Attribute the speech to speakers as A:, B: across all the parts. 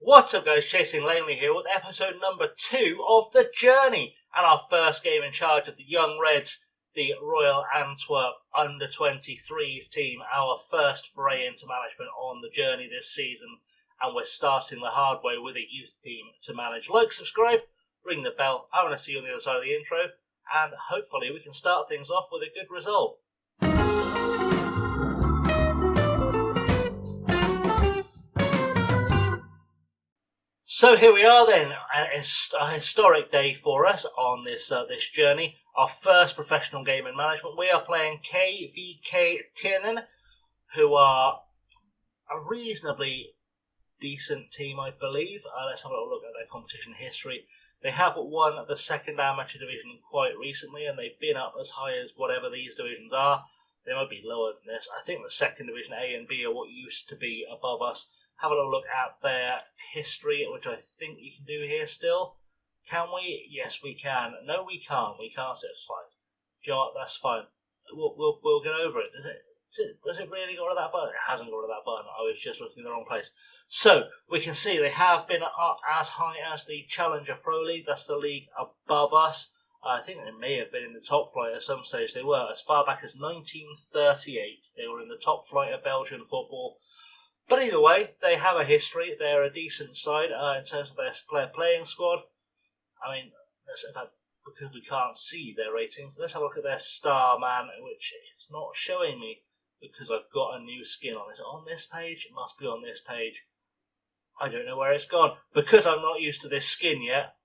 A: What's up guys, Chasing Langley here with episode number 2 of The Journey and our first game in charge of the Young Reds, the Royal Antwerp under-23s team, our first foray into management on The Journey this season, and we're starting the hard way with a youth team to manage. Like, subscribe, ring the bell, I want to see you on the other side of the intro, and hopefully we can start things off with a good result. So here we are then, it's a historic day for us on this journey. Our first professional game in management. We are playing KVK Tienen, who are a reasonably decent team, I believe. Let's have a look at their competition history. They have won the second amateur division quite recently, and they've been up as high as whatever these divisions are. They might be lower than this. I think the second division A and B are what used to be above us. Have a little look at their history, which I think you can do here still. Can we? Yes, we can. No, we can't. We can't. So it's fine. Do you know what? That's fine. We'll get over it. Does it really go to that button? It hasn't got to that button. I was just looking in the wrong place. So we can see they have been up as high as the Challenger Pro League. That's the league above us. I think they may have been in the top flight at some stage. They were as far back as 1938. They were in the top flight of Belgian football. But either way, they have a history. They're a decent side in terms of their playing squad. I mean, because we can't see their ratings, let's have a look at their star man, which is not showing me because I've got a new skin on. Is it on this page? It must be on this page. I don't know where it's gone. Because I'm not used to this skin yet,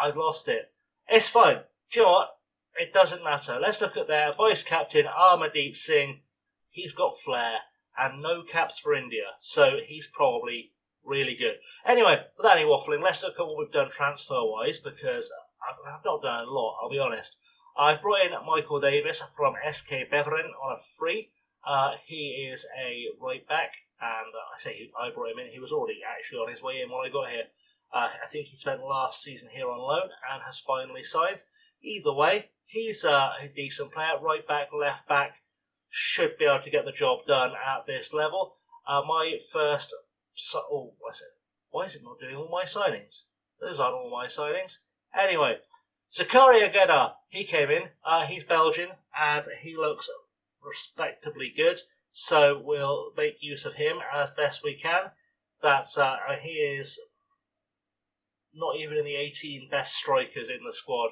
A: I've lost it. It's fine. Do you know what? It doesn't matter. Let's look at their vice captain, Amardeep Singh. He's got flair. And no caps for India, so he's probably really good. Anyway, without any waffling, let's look at what we've done transfer-wise, because I've not done a lot, I'll be honest. I've brought in Michael Davis from SK Beveren on a free. He is a right-back, and I brought him in. He was already actually on his way in when I got here. I think he spent last season here on loan and has finally signed. Either way, he's a decent player, right-back, left-back. Should be able to get the job done at this level. My first... Why is it not doing all my signings? Those aren't all my signings. Anyway, Zakaria Gedda, he came in. He's Belgian, and he looks respectably good. So we'll make use of him as best we can. He is not even in the 18 best strikers in the squad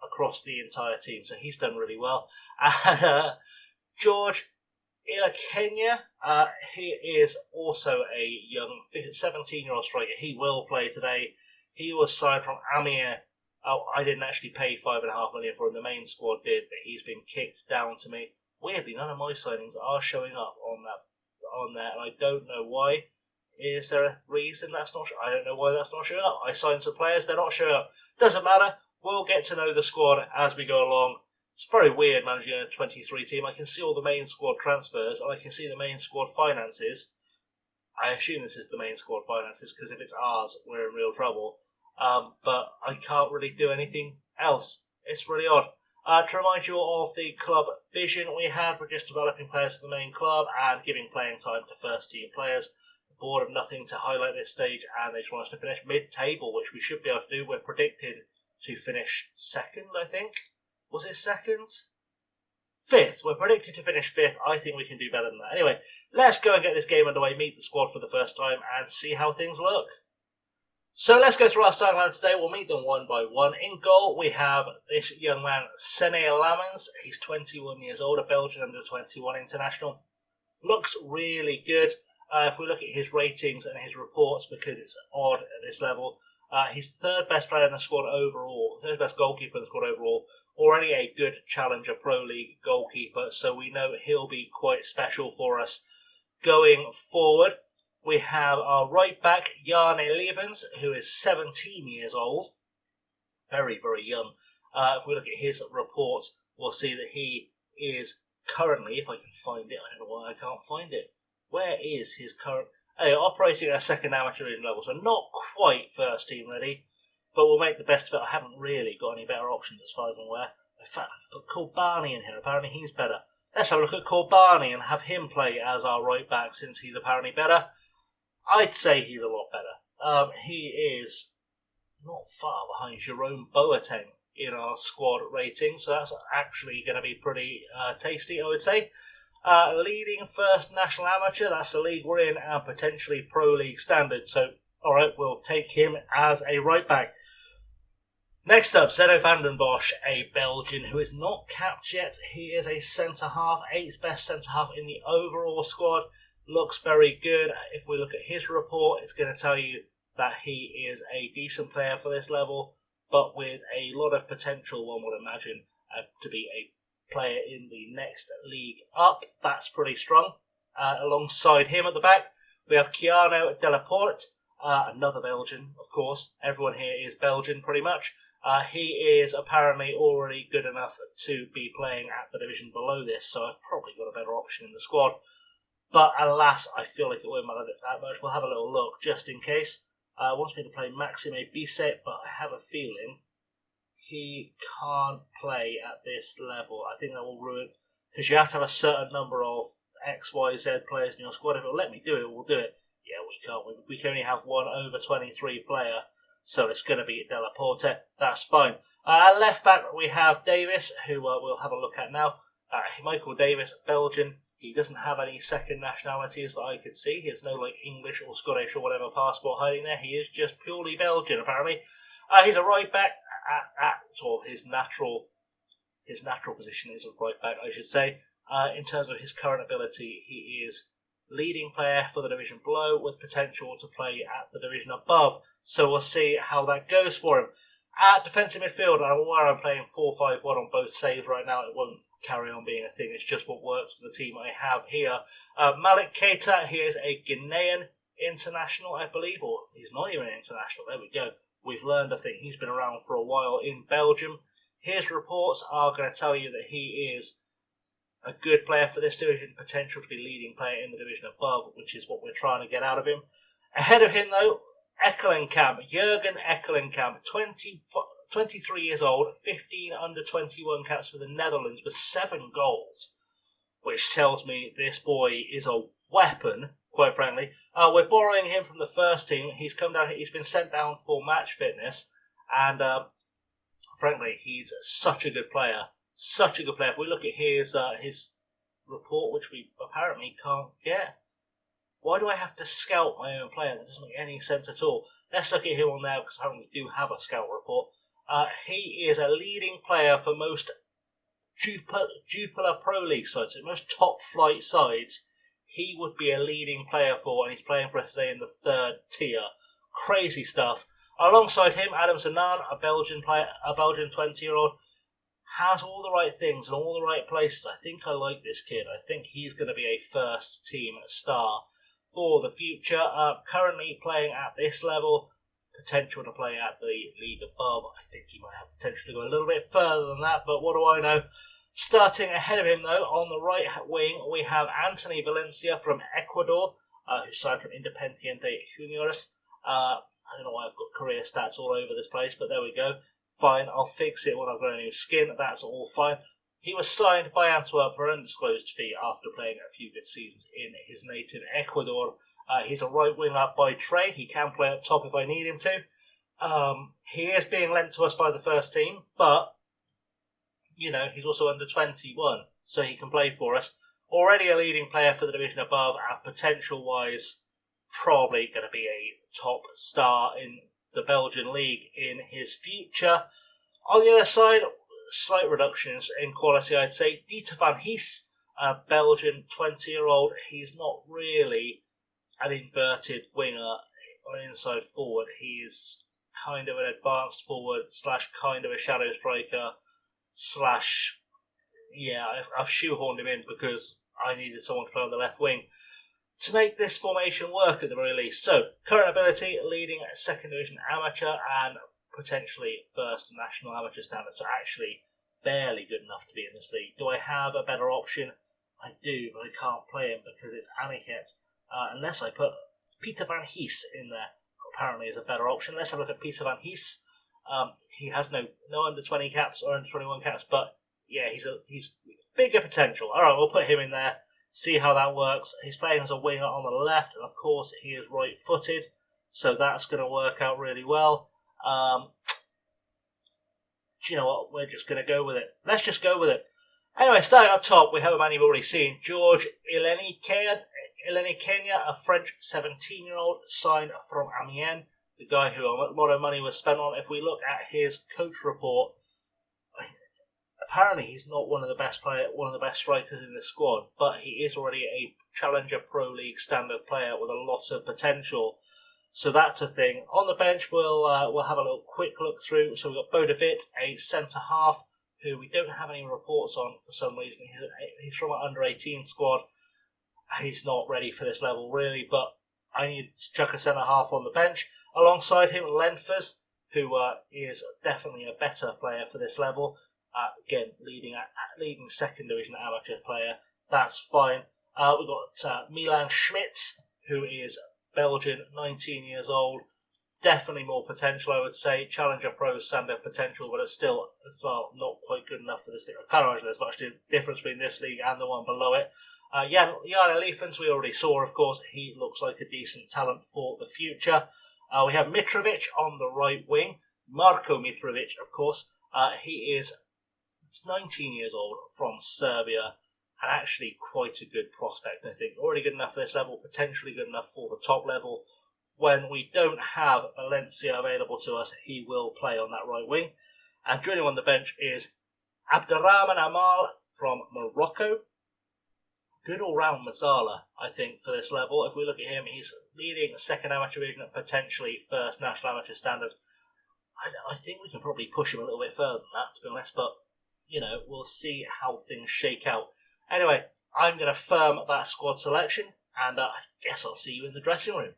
A: across the entire team. So he's done really well. And... George Ilakenya, he is also a young 17-year-old striker. He will play today. He was signed from Amir. I didn't actually pay $5.5 million for him. The main squad did, but he's been kicked down to me. Weirdly, none of my signings are showing up on there, and I don't know why. Is there a reason that's not? I don't know why that's not showing up. I signed some players; they're not showing up. Doesn't matter. We'll get to know the squad as we go along. It's very weird managing a 23 team. I can see all the main squad transfers, and I can see the main squad finances. I assume this is the main squad finances, because if it's ours, we're in real trouble. But I can't really do anything else. It's really odd. To remind you of the club vision we had, we're just developing players for the main club and giving playing time to first team players. The board have nothing to highlight this stage, and they just want us to finish mid-table, which we should be able to do. We're predicted to finish second, I think. Was it second? Fifth. We're predicted to finish fifth. I think we can do better than that. Anyway, let's go and get this game underway, meet the squad for the first time, and see how things look. So let's go through our starting lineup today. We'll meet them one by one. In goal, we have this young man, Sene Lamens. He's 21 years old, a Belgian under-21 international. Looks really good. If we look at his ratings and his reports, because it's odd at this level, he's third best player in the squad overall, third best goalkeeper in the squad overall. Already a good Challenger Pro League goalkeeper, so we know he'll be quite special for us going forward. We have our right back, Jarne Levens, who is 17 years old. Very, very young. If we look at his reports, we'll see that he is currently, if I can find it, I don't know why I can't find it. Where is his current... operating at a second amateur division level, so not quite first team ready. But we'll make the best of it. I haven't really got any better options as far as I'm aware. In fact, I've got Corbani in here. Apparently he's better. Let's have a look at Corbani and have him play as our right back since he's apparently better. I'd say he's a lot better. He is not far behind Jerome Boateng in our squad rating, so that's actually going to be pretty tasty, I would say. Leading first national amateur, that's the league we're in, and potentially Pro League standard. So, alright, we'll take him as a right back. Next up, Zeno van den Bosch, a Belgian who is not capped yet. He is a centre-half, 8th best centre-half in the overall squad. Looks very good. If we look at his report, it's going to tell you that he is a decent player for this level, but with a lot of potential, one would imagine, to be a player in the next league up. That's pretty strong. Alongside him at the back, we have Keanu Delaporte, another Belgian, of course. Everyone here is Belgian, pretty much. He is apparently already good enough to be playing at the division below this, so I've probably got a better option in the squad. But alas, I feel like it won't matter that much. We'll have a little look just in case. Wants me to play Maxime Bisset, but I have a feeling he can't play at this level. I think that will ruin, because you have to have a certain number of X, Y, Z players in your squad. If it'll let me do it, we'll do it. Yeah, we can't. We can only have one over 23 player, so it's going to be Delaporte. That's fine. At left back, we have Davis, who we'll have a look at now. Michael Davis, Belgian. He doesn't have any second nationalities that I could see. He has no like English or Scottish or whatever passport hiding there. He is just purely Belgian, apparently. He's a right back at sort of his natural position is a right back, I should say. In terms of his current ability, he is leading player for the division below with potential to play at the division above. So we'll see how that goes for him. At defensive midfield, I'm aware I'm playing 4-5-1 on both saves right now. It won't carry on being a thing. It's just what works for the team I have here. Malik Keita, he is a Ghanaian international, I believe, or he's not even an international. There we go. We've learned a thing. He's been around for a while in Belgium. His reports are going to tell you that he is a good player for this division, potential to be leading player in the division above, which is what we're trying to get out of him. Ahead of him, though, Ekkelenkamp, Jurgen Ekkelenkamp, 23 years old, 15 under 21 caps for the Netherlands with 7 goals, which tells me this boy is a weapon, quite frankly. We're borrowing him from the first team. He's come down. He's been sent down for match fitness, and frankly, he's such a good player. Such a good player. If we look at his report, which we apparently can't get, why do I have to scout my own player? That doesn't make any sense at all. Let's look at him on there because apparently we do have a scout report. He is a leading player for most Jupiler Pro League sides, so most top flight sides. He would be a leading player for, and he's playing for us today in the 3rd tier. Crazy stuff. Alongside him, Adam Zanan, a Belgian player, a Belgian 20-year-old, has all the right things in all the right places. I think I like this kid. I think he's going to be a first team star for the future. Currently playing at this level, potential to play at the league above. I think he might have potential to go a little bit further than that, but what do I know? Starting ahead of him, though, on the right wing, we have Anthony Valencia from Ecuador, who signed from Independiente Juniors. I don't know why I've got career stats all over this place, but there we go. Fine, I'll fix it when I've got a new skin. That's all fine. He was signed by Antwerp for an undisclosed fee after playing a few good seasons in his native Ecuador. He's a right winger by trade. He can play up top if I need him to. He is being lent to us by the first team, but you know, he's also under 21, so he can play for us. Already a leading player for the division above, and potential-wise, probably going to be a top star in the Belgian league in his future. On the other side, slight reductions in quality, I'd say. Dieter van Hees, a Belgian 20-year-old, he's not really an inverted winger or an inside forward. He's kind of an advanced forward slash kind of a shadow striker slash, yeah, I've shoehorned him in because I needed someone to play on the left wing to make this formation work at the very least. So, current ability, leading second division amateur and potentially first national amateur standard. So actually barely good enough to be in this league. Do I have a better option? I do, but I can't play him because it's Aniket. Unless I put Peter van Hees in there, apparently is a better option. Let's have a look at Peter van Hees. He has no under 20 caps or under 21 caps, but yeah, he's bigger potential. All right, we'll put him in there. See how that works. He's playing as a winger on the left, and of course he is right-footed. So that's going to work out really well. Do you know what? We're just going to go with it. Let's just go with it. Anyway, starting up top, we have a man you've already seen, George Kenya, a French 17-year-old signed from Amiens. The guy who a lot of money was spent on. If we look at his coach report, apparently he's not one of the best strikers in the squad, but he is already a Challenger Pro League standard player with a lot of potential. So that's a thing. On the bench, we'll have a little quick look through. So we've got Bodevit, a centre half, who we don't have any reports on for some reason. He's from an under-18 squad. He's not ready for this level really, but I need to chuck a centre half on the bench. Alongside him, Lenfers, who is definitely a better player for this level. Again, leading second division amateur player. That's fine. We've got Milan Schmitz, who is Belgian, 19 years old. Definitely more potential, I would say. Challenger Pro standard potential, but it's still, as well, not quite good enough for this league. I can't imagine there's much difference between this league and the one below it. Jan Eliphans, we already saw, of course. He looks like a decent talent for the future. We have Mitrovic on the right wing. Marko Mitrovic, of course. He is 19 years old, from Serbia, and actually quite a good prospect, I think. Already good enough for this level, potentially good enough for the top level. When we don't have Valencia available to us, he will play on that right wing. And joining on the bench is Abderrahman Amal from Morocco. Good all-round Mazzala, I think, for this level. If we look at him, he's leading second amateur division and potentially first national amateur standard. I think we can probably push him a little bit further than that, to be honest, but, you know, we'll see how things shake out. Anyway, I'm going to firm that squad selection, and I guess I'll see you in the dressing room.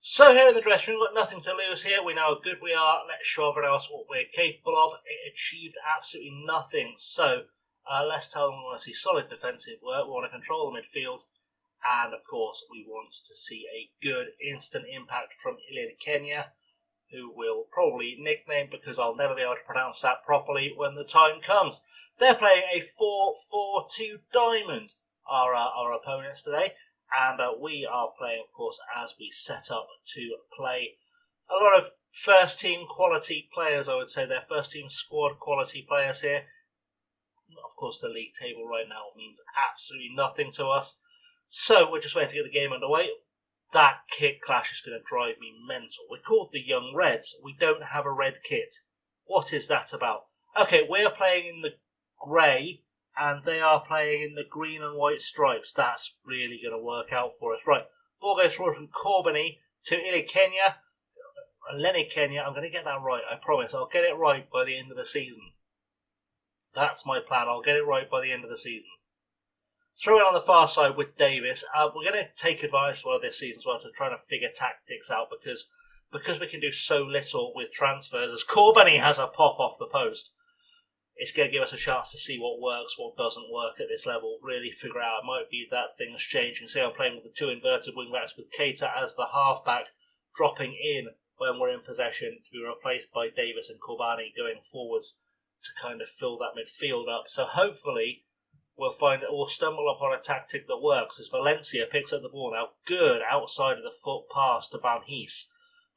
A: So here in the dressing room, we've got nothing to lose here. We know how good we are. Let's show everyone else what we're capable of. It achieved absolutely nothing. So let's tell them we want to see solid defensive work. We want to control the midfield. And, of course, we want to see a good instant impact from Kenya, who we'll probably nickname because I'll never be able to pronounce that properly when the time comes. They're playing a 4-4-2 diamond, our opponents today. And we are playing, of course, as we set up to play a lot of first-team quality players, I would say. They're first-team squad quality players here. Of course, the league table right now means absolutely nothing to us. So we're just waiting to get the game underway. That kit clash is going to drive me mental. We're called the Young Reds. We don't have a red kit. What is that about? Okay, we're playing in the grey, and they are playing in the green and white stripes. That's really going to work out for us. Right, ball goes forward from Corbany to Kenya. Lenny Kenya, I'm going to get that right, I promise. I'll get it right by the end of the season. That's my plan. I'll get it right by the end of the season. Throw it on the far side with Davis. We're going to take advantage of this season as well to try to figure tactics out because we can do so little with transfers. As Corbany has a pop off the post, it's going to give us a chance to see what works, what doesn't work at this level. Really figure out. It might be that things change. You can see I'm playing with the two inverted wing backs with Keita as the halfback, dropping in when we're in possession to be replaced by Davis and Corbany going forwards to kind of fill that midfield up. So hopefully we'll stumble upon a tactic that works as Valencia picks up the ball now. Good outside of the foot pass to Van Hees.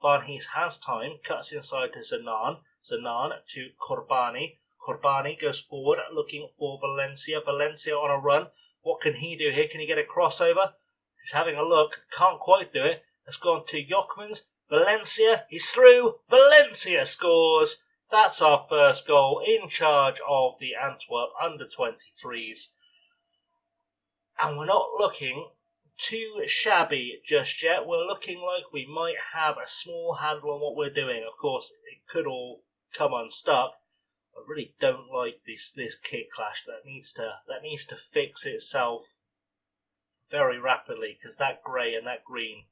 A: Van Hees has time, cuts inside to Zanan. Zanan to Corbany. Corbany goes forward looking for Valencia. Valencia on a run. What can he do here? Can he get a crossover? He's having a look. Can't quite do it. It's gone to Jochmans. Valencia. He's through. Valencia scores. That's our first goal in charge of the Antwerp under-23s. And we're not looking too shabby just yet. We're looking like we might have a small handle on what we're doing. Of course, it could all come unstuck. I really don't like this kit clash. That needs to fix itself very rapidly because that grey and that green,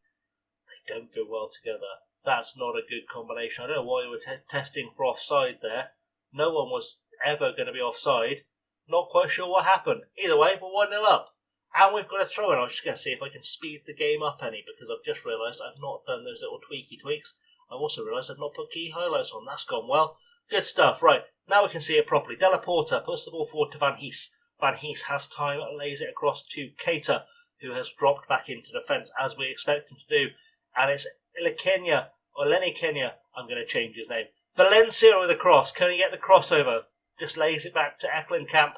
A: they don't go well together. That's not a good combination. I don't know why we were testing for offside there. No one was ever going to be offside. Not quite sure what happened. Either way, we're 1-0 up. And we've got a throw in. I was just going to see if I can speed the game up any because I've just realised I've not done those little tweaks. I've also realised I've not put key highlights on. That's gone well. Good stuff. Right, now we can see it properly. Della Porta puts the ball forward to Van Hees. Van Hees has time, lays it across to Keita, who has dropped back into defence as we expect him to do. And it's Ilekenya, or Lenny Kenya, I'm going to change his name. Valencia with a cross. Can he get the crossover? Just lays it back to Ekkelenkamp,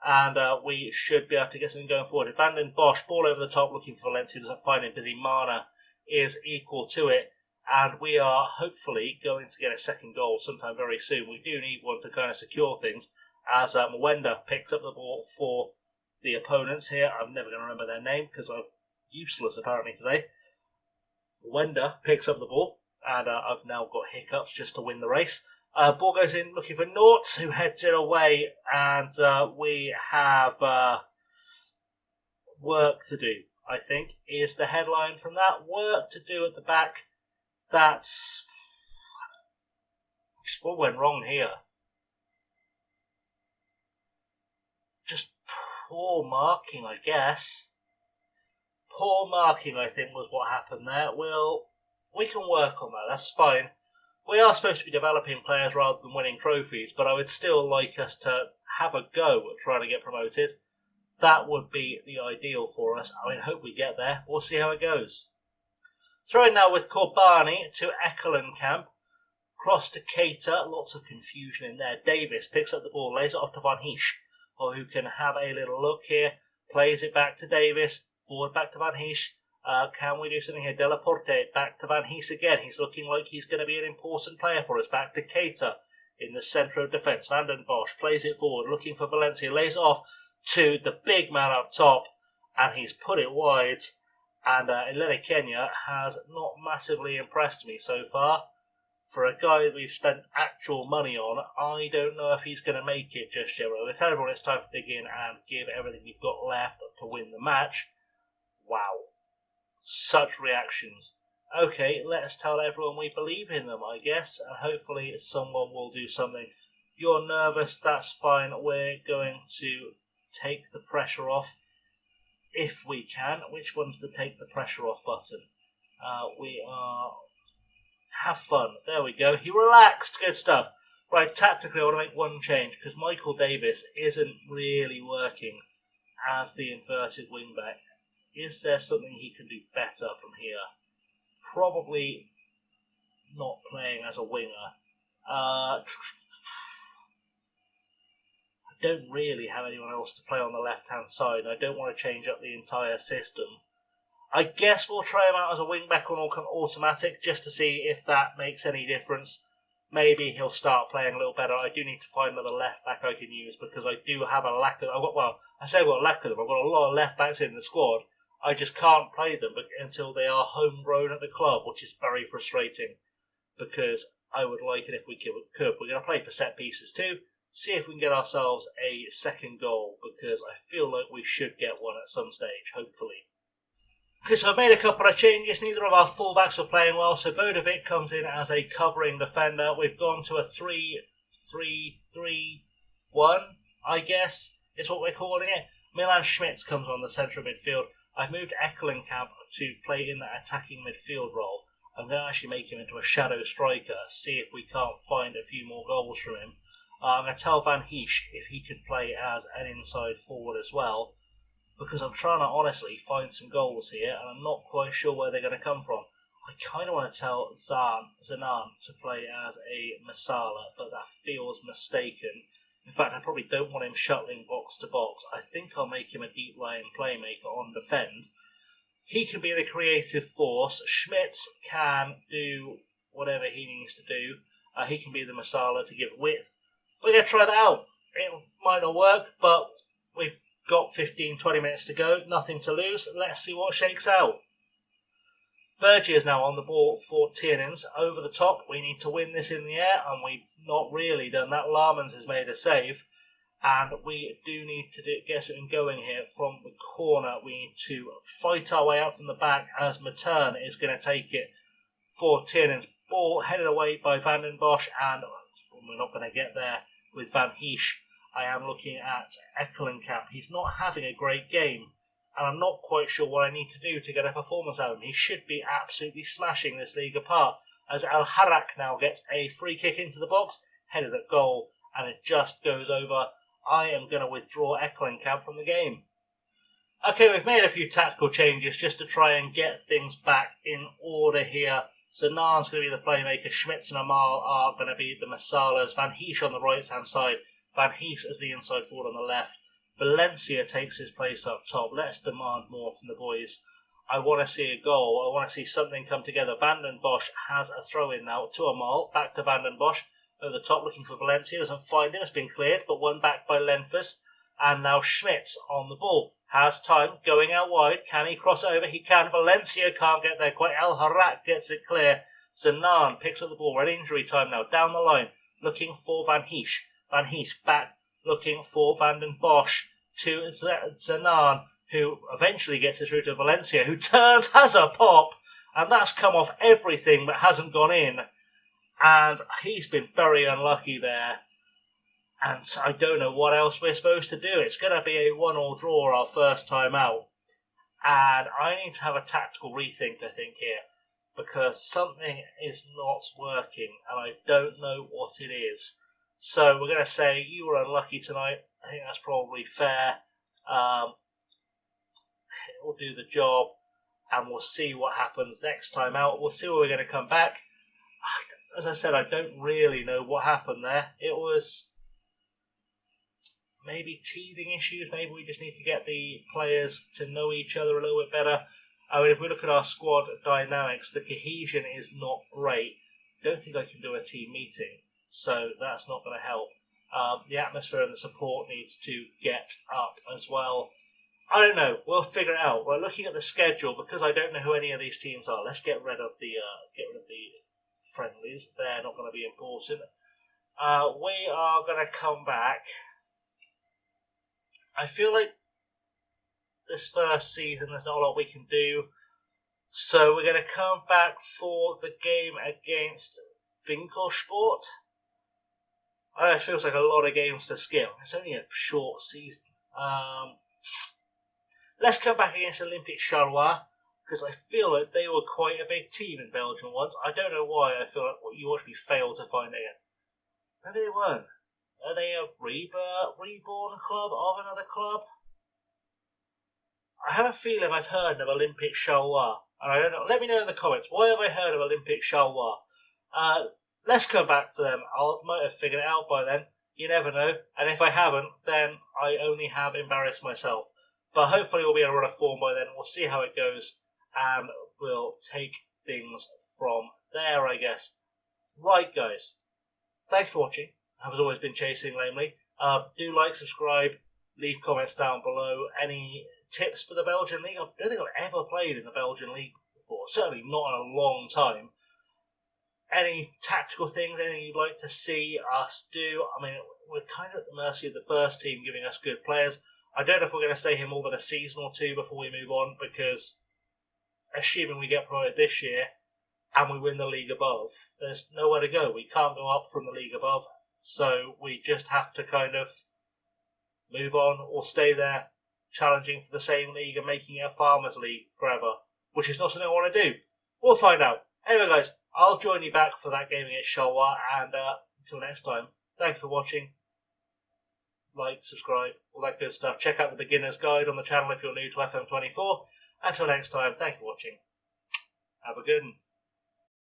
A: and we should be able to get something going forward. Van den Bosch, ball over the top, looking for Valencia, doesn't find him. Busy Mana is equal to it, and we are hopefully going to get a second goal sometime very soon. We do need one to kind of secure things, as Mwenda picks up the ball for the opponents here. I'm never going to remember their name because I'm useless apparently today. Mwenda picks up the ball, and I've now got hiccups just to win the race. Ball goes in looking for Nortz, who heads it away, and we have work to do, I think, is the headline from that. Work to do at the back. That's just what went wrong here. Just poor marking, I guess. Poor marking, I think, was what happened there. We can work on that, that's fine. We are supposed to be developing players rather than winning trophies, but I would still like us to have a go at trying to get promoted. That would be the ideal for us. I hope we get there. We'll see how it goes. Throwing now with Corbani to Ekkelenkamp. Cross to Keita. Lots of confusion in there. Davis picks up the ball, lays it off to Van Heesch, who can have a little look here. Plays it back to Davis. Forward back to Van Heesch. Can we do something here? Delaporte back to Van Heesch again. He's looking like he's going to be an important player for us. Back to Keita in the centre of defence. Van den Bosch plays it forward, looking for Valencia. Lays it off to the big man up top, and he's put it wide. And Eleni Kenya has not massively impressed me so far. For a guy that we've spent actual money on, I don't know if he's going to make it just yet. We're going to tell everyone it's time to dig in and give everything you've got left to win the match. Wow. Such reactions. Okay, let's tell everyone we believe in them, I guess, and hopefully someone will do something. You're nervous, that's fine. We're going to take the pressure off if we can. Which one's the take the pressure off button? We are... Have fun. There we go. He relaxed. Good stuff. Right, tactically I want to make one change because Michael Davis isn't really working as the inverted wingback. Is there something he can do better from here? Probably not playing as a winger. I don't really have anyone else to play on the left-hand side. I don't want to change up the entire system. I guess we'll try him out as a wing-back on automatic just to see if that makes any difference. Maybe he'll start playing a little better. I do need to find another left-back I can use because I do have a lack of... I say I've got a lack of them. I've got a lot of left-backs in the squad. I just can't play them until they are homegrown at the club, which is very frustrating because I would like it if we could. We're going to play for set pieces too. See if we can get ourselves a second goal because I feel like we should get one at some stage, hopefully. Okay, so I've made a couple of changes. Neither of our fullbacks are playing well, so Bodovic comes in as a covering defender. We've gone to a 3-3-3-1, I guess, is what we're calling it. Milan Schmitz comes on the centre of midfield. I've moved Ekkelenkamp to play in that attacking midfield role. I'm going to actually make him into a shadow striker, see if we can't find a few more goals from him. I'm going to tell Van Heesch if he could play as an inside forward as well, because I'm trying to honestly find some goals here, and I'm not quite sure where they're going to come from. I kind of want to tell Zanan to play as a Masala, but that feels mistaken. In fact, I probably don't want him shuttling box to box. I think I'll make him a deep-lying playmaker on defend. He can be the creative force. Schmitz can do whatever he needs to do. He can be the Masala to give width. We're going to try that out. It might not work, but we've got 15-20 minutes to go. Nothing to lose. Let's see what shakes out. Bergie is now on the ball for Tiernans. Over the top, we need to win this in the air, and we've not really done that. Larmans has made a save, and we do need to get something going here from the corner. We need to fight our way out from the back as Matern is going to take it for Tiernans. Ball headed away by Van den Bosch, and we're not going to get there with Van Heesch. I am looking at Ekkelenkamp. He's not having a great game, and I'm not quite sure what I need to do to get a performance out of him. He should be absolutely smashing this league apart, as Al Harak now gets a free kick into the box, headed at goal, and it just goes over. I am going to withdraw Ekkelenkamp from the game. Okay, we've made a few tactical changes just to try and get things back in order here Zanar's going to be the playmaker. Schmitz and Amal are going to be the Masalas. Van Heesch on the right-hand side. Van Heesch as the inside forward on the left. Valencia takes his place up top. Let's demand more from the boys. I want to see a goal. I want to see something come together. Van den Bosch has a throw-in now to Amal. Back to Van den Bosch. Over the top looking for Valencia. Doesn't find him. It's been cleared, but won back by Lenfus. And now Schmitz on the ball. Has time. Going out wide. Can he cross over? He can. Valencia can't get there quite. El Harat gets it clear. Zanan picks up the ball. We're at injury time now. Down the line. Looking for Van Heesch. Van Heesch back. Looking for Van den Bosch to Zanan, who eventually gets it through to Valencia, who turns, has a pop, and that's come off everything but hasn't gone in. And he's been very unlucky there. And I don't know what else we're supposed to do. It's going to be a 1-1 draw our first time out. And I need to have a tactical rethink, I think, here. Because something is not working, and I don't know what it is. So we're going to say you were unlucky tonight. I think that's probably fair. We'll do the job, and we'll see what happens next time out. We'll see where we're going to come back. As I said, I don't really know what happened there. It was maybe teething issues. Maybe we just need to get the players to know each other a little bit better. I mean, if we look at our squad dynamics, the cohesion is not great. I don't think I can do a team meeting. So that's not going to help. The atmosphere and the support needs to get up as well. I don't know. We'll figure it out. We're looking at the schedule because I don't know who any of these teams are. Let's get rid of the friendlies. They're not going to be important. We are going to come back. I feel like this first season there's not a lot we can do. So we're going to come back for the game against Winkelsport. I know it feels like a lot of games to skip. It's only a short season. Let's come back against Olympique Charleroi, because I feel like they were quite a big team in Belgium once. I don't know why I feel like you actually failed to find it again. Maybe they weren't. Are they a reborn club of another club? I have a feeling I've heard of Olympique Charleroi, and I don't know. Let me know in the comments. Why have I heard of Olympique Charleroi? Let's come back for them. I might have figured it out by then. You never know. And if I haven't, then I only have embarrassed myself. But hopefully we'll be able to run a form by then. We'll see how it goes. And we'll take things from there, I guess. Right, guys. Thanks for watching. I've always been chasing lamely. Do like, subscribe, leave comments down below. Any tips for the Belgian League? I don't think I've ever played in the Belgian League before. Certainly not in a long time. Any tactical things, anything you'd like to see us do? I mean, we're kind of at the mercy of the first team giving us good players. I don't know if we're going to stay here more than a season or two before we move on, because assuming we get promoted this year and we win the league above, there's nowhere to go. We can't go up from the league above, so we just have to kind of move on or stay there, challenging for the same league and making it a farmers league forever, which is not something I want to do. We'll find out. Anyway, guys, I'll join you back for that game against Charleroi, and until next time, thanks for watching. Like, subscribe, all that good stuff. Check out the beginner's guide on the channel if you're new to FM24. Until next time, thanks for watching. Have a good one.